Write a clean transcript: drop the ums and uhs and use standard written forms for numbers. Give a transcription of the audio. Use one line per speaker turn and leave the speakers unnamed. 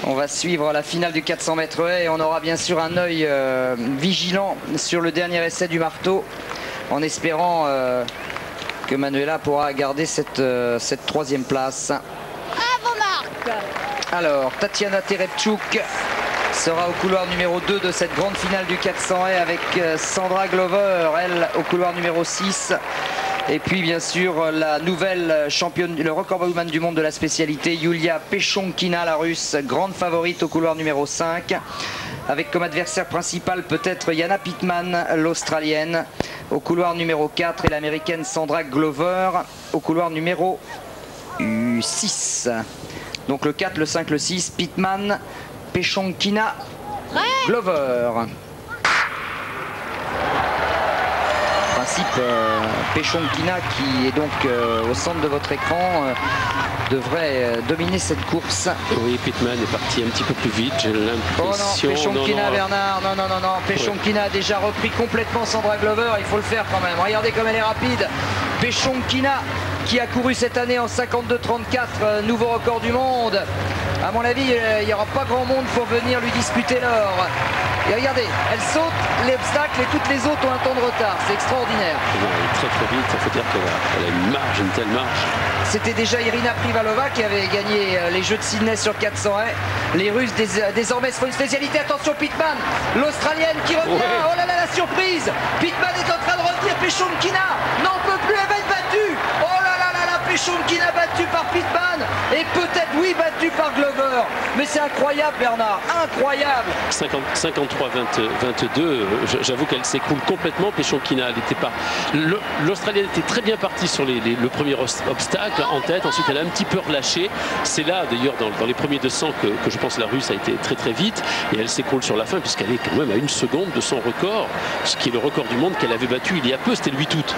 On va suivre la finale du 400 mètres haies et on aura bien sûr un œil vigilant sur le dernier essai du marteau, en espérant que Manuela pourra garder cette troisième place.
Bravo Marc.
Alors, Tatiana Terepchuk sera au couloir numéro 2 de cette grande finale du 400 haies avec Sandra Glover, elle au couloir numéro 6. Et puis bien sûr la nouvelle championne, le recordwoman du monde de la spécialité, Yulia Pechonkina, la russe, grande favorite au couloir numéro 5. Avec comme adversaire principal peut-être Jana Pittman, l'australienne, au couloir numéro 4, et l'américaine Sandra Glover au couloir numéro 6. Donc le 4, le 5, le 6, Pittman, Pechonkina, Glover. Principe Pechonkina, qui est donc au centre de votre écran, devrait dominer cette course.
Oui, Pittman est parti un petit peu plus vite, j'ai l'impression.
Oh non, Pechonkina, Bernard, non. Pechonkina a déjà repris complètement Sandra Glover, il faut le faire quand même. Regardez comme elle est rapide. Pechonkina qui a couru cette année en 52-34, nouveau record du monde. À mon avis, il n'y aura pas grand monde pour venir lui disputer l'or. Et regardez, elle saute l'obstacle et toutes les autres ont un temps de retard. C'est extraordinaire.
Elle est très vite, il faut dire qu'elle a une marge, une telle marge.
C'était déjà Irina Privalova qui avait gagné les Jeux de Sydney sur 400 haies. Les Russes désormais se font une spécialité. Attention, Pittman, l'Australienne qui revient. Ouais. Oh là là, la surprise. Pittman est en train de revenir. Pechonkina n'en peut plus, elle va être battue. Oh là là là là, Pechonkina battue par Pittman. Et peut-être, oui, battue par Glover. Mais c'est incroyable, Bernard, incroyable.
53-22, j'avoue qu'elle s'écroule complètement. Pechonkina, elle n'était pas... L'Australienne était très bien partie sur le premier obstacle en tête. Ensuite, elle a un petit peu relâché. C'est là, d'ailleurs, dans les premiers 200 que je pense la Russe a été très vite. Et elle s'écroule sur la fin, puisqu'elle est quand même à 1 seconde de son record, ce qui est le record du monde qu'elle avait battu il y a peu. C'était le 8 août.